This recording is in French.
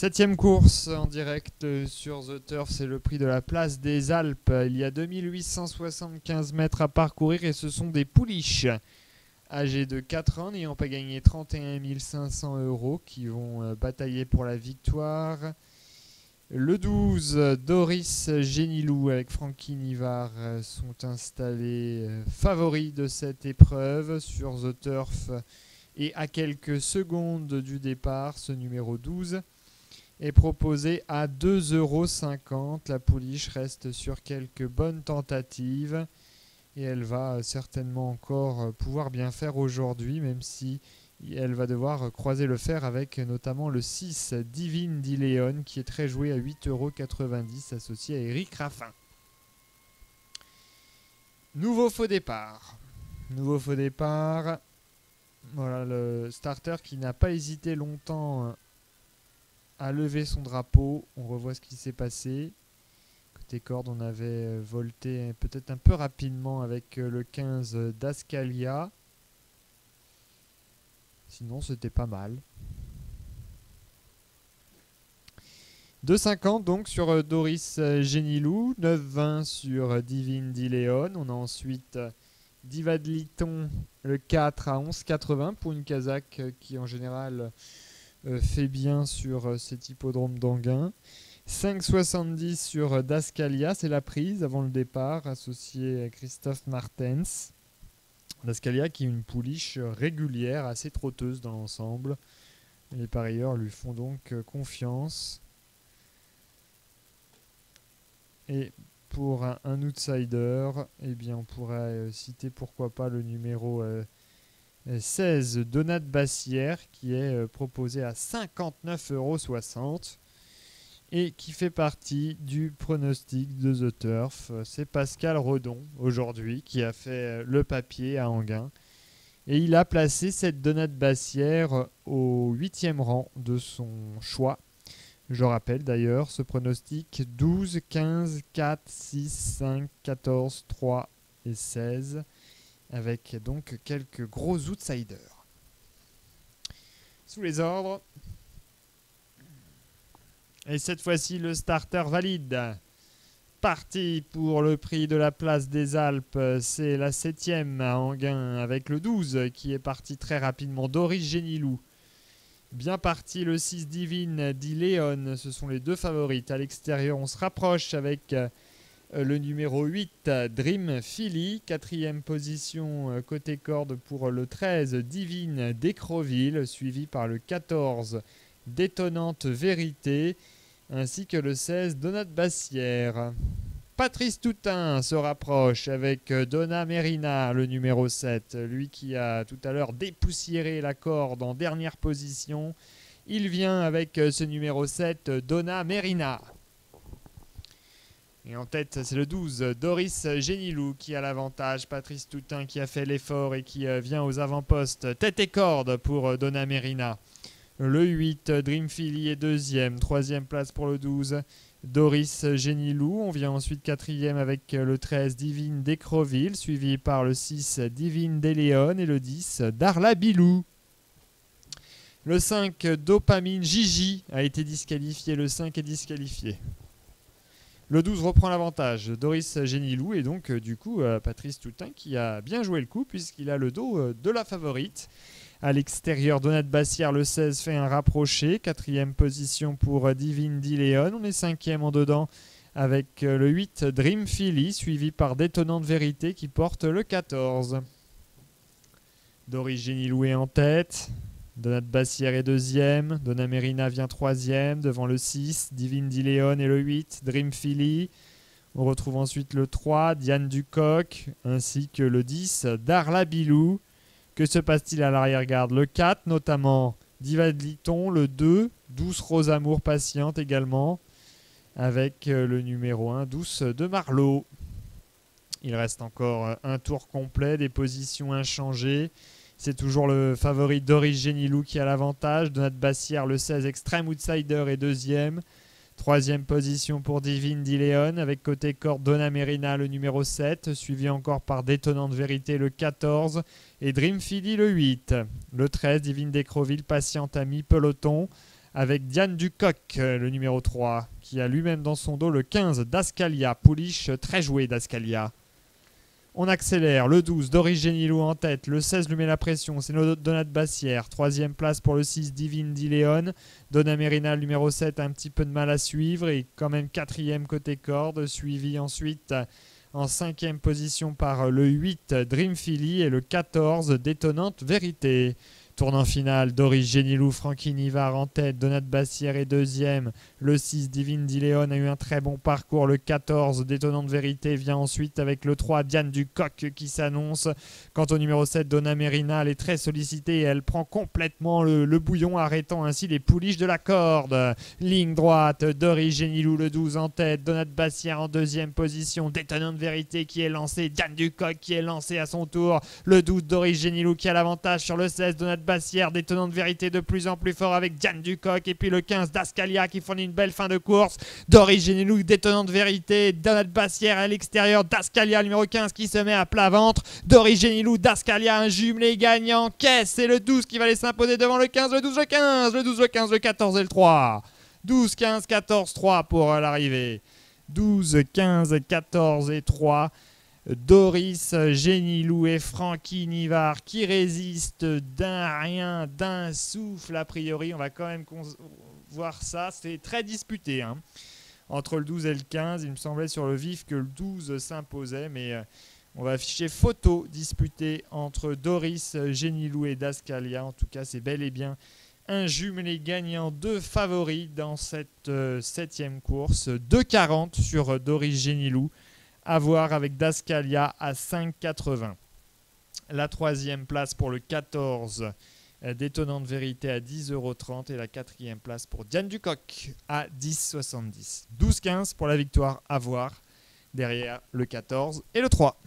Septième course en direct sur The Turf, c'est le prix de la place des Alpes. Il y a 2875 mètres à parcourir et ce sont des pouliches âgés de 4 ans n'ayant pas gagné 31 500 € qui vont batailler pour la victoire. Le 12, Doris Génilou avec Francky Nivard sont installés favoris de cette épreuve sur The Turf et à quelques secondes du départ, ce numéro 12 est proposé à 2,50 €. La pouliche reste sur quelques bonnes tentatives et elle va certainement encore pouvoir bien faire aujourd'hui, même si elle va devoir croiser le fer avec notamment le 6 Divine d'Iléon qui est très joué à 8,90 € associé à Eric Raffin. Nouveau faux départ. Voilà le starter qui n'a pas hésité longtemps à lever son drapeau. On revoit ce qui s'est passé. Côté corde, on avait volté peut-être un peu rapidement avec le 15 d'Ascalia. Sinon, c'était pas mal. 2,50 donc sur Doris Génilou. 9,20 sur Divine d'Iléon. On a ensuite Diva de Liton, le 4 à 11,80 pour une Kazakh qui en général fait bien sur cet hippodrome d'Anguin. 5,70 sur Dascalia, c'est la prise avant le départ, associé à Christophe Martens. Dascalia qui est une pouliche régulière, assez trotteuse dans l'ensemble. Les parieurs lui font donc confiance. Et pour un outsider, eh bien on pourrait citer pourquoi pas le numéro 16 Donat Bassière qui est proposé à 59,60 € et qui fait partie du pronostic de The Turf. C'est Pascal Redon aujourd'hui qui a fait le papier à Anguin et il a placé cette Donat Bassière au 8e rang de son choix. Je rappelle d'ailleurs ce pronostic 12, 15, 4, 6, 5, 14, 3 et 16 avec donc quelques gros outsiders. Sous les ordres. Et cette fois-ci, le starter valide. Parti pour le prix de la place des Alpes. C'est la 7e à Anguin avec le 12 qui est parti très rapidement. Doris Génilou. Bien parti le 6 Divine d'Iléon. Ce sont les deux favorites. À l'extérieur, on se rapproche avec le numéro 8, Dream Philly. 4e position côté corde pour le 13, Divine d'Écreville. Suivi par le 14, Détonnante Vérité. Ainsi que le 16, Donat Bassière. Patrice Toutain se rapproche avec Donna Merina, le numéro 7. Lui qui a tout à l'heure dépoussiéré la corde en dernière position. Il vient avec ce numéro 7, Donna Merina. Et en tête, c'est le 12, Doris Génilou qui a l'avantage. Patrice Toutain qui a fait l'effort et qui vient aux avant-postes. Tête et corde pour Donna Merina. Le 8, Dream Philly est 2e. 3e place pour le 12, Doris Génilou. On vient ensuite 4e avec le 13, Divine d'Écreville. Suivi par le 6, Divine d'Éléon. Et le 10, Darla Bilou. Le 5, Dopamine Gigi a été disqualifié. Le 5 est disqualifié. Le 12 reprend l'avantage, Doris Génilou, et donc du coup Patrice Toutain qui a bien joué le coup puisqu'il a le dos de la favorite. À l'extérieur, Donat Bassière, le 16, fait un rapproché. 4e position pour Divine d'Iléon. On est 5e en dedans avec le 8, Dream Philly, suivi par Détonnante Vérité qui porte le 14. Doris Génilou est en tête. Donat Bassière est 2e, Donna Merina vient 3e, devant le 6, Divine d'Iléon et le 8, Dream Philly. On retrouve ensuite le 3, Diane Ducoq, ainsi que le 10, Darla Bilou. Que se passe-t-il à l'arrière-garde? Le 4 notamment, Diva de Liton, le 2, Douce Rose Amour Patiente également, avec le numéro 1, Douce de Marlot. Il reste encore un tour complet, des positions inchangées. C'est toujours le favori Doris Génilou qui a l'avantage. Donat Bassière, le 16, Extreme Outsider est 2e. 3e position pour Divine d'Iléon avec côté corde Donna Merina, le numéro 7. Suivi encore par Détonnante Vérité, le 14. Et Dream Philly, le 8. Le 13, Divine d'Écreville, Patiente à mi-peloton. avec Diane Ducoq, le numéro 3, qui a lui-même dans son dos le 15 d'Ascalia. Pouliche très joué d'Ascalia. On accélère, le 12 Doris Génilou en tête, le 16 lui met la pression, c'est Donat Bassière, 3e place pour le 6 Divine Diléon, Donna Merina le numéro 7 a un petit peu de mal à suivre et quand même 4e côté corde, suivi ensuite en 5e position par le 8 Dream Philly et le 14 Détonnante Vérité. Tournant final, Doris Génilou, Francky Nivard en tête, Donat Bassière est 2e, le 6 Divine Diléon a eu un très bon parcours, le 14 Détonnante Vérité vient ensuite avec le 3 Diane Ducoq qui s'annonce. Quant au numéro 7 Donna Merina, elle est très sollicitée et elle prend complètement le bouillon, arrêtant ainsi les pouliches de la corde. Ligne droite, Doris Génilou le 12 en tête, Donat Bassière en 2e position, Détonnante Vérité qui est lancée, Diane Ducoq qui est lancée à son tour, le 12 Doris Génilou qui a l'avantage sur le 16 Donat Bassière, Détonnante Vérité de plus en plus fort avec Diane Ducoq et puis le 15 d'Ascalia qui fournit une belle fin de course. Doris Génilou, Détonnante Vérité, Donat Bassière à l'extérieur, d'Ascalia numéro 15 qui se met à plat ventre. Doris Génilou, d'Ascalia, un jumelé gagnant. Caisse, c'est le 12 qui va aller s'imposer devant le 15, le 12, le 15, le 12, le 15, le 14 et le 3. 12, 15, 14, 3 pour l'arrivée. 12, 15, 14 et 3. Doris Génilou et Francky Nivard qui résistent d'un rien, d'un souffle a priori. On va quand même voir ça. C'est très disputé entre le 12 et le 15. Il me semblait sur le vif que le 12 s'imposait, mais on va afficher photo disputée entre Doris Génilou et d'Ascalia. En tout cas, c'est bel et bien un jumelé gagnant, 2 favoris dans cette 7e course. 2,40 sur Doris Génilou. À voir avec d'Ascalia à 5,80. La 3e place pour le 14, Détonnante Vérité à 10,30 € et la 4e place pour Diane Ducoq à 10,70. 12,15 pour la victoire à voir derrière le 14 et le 3.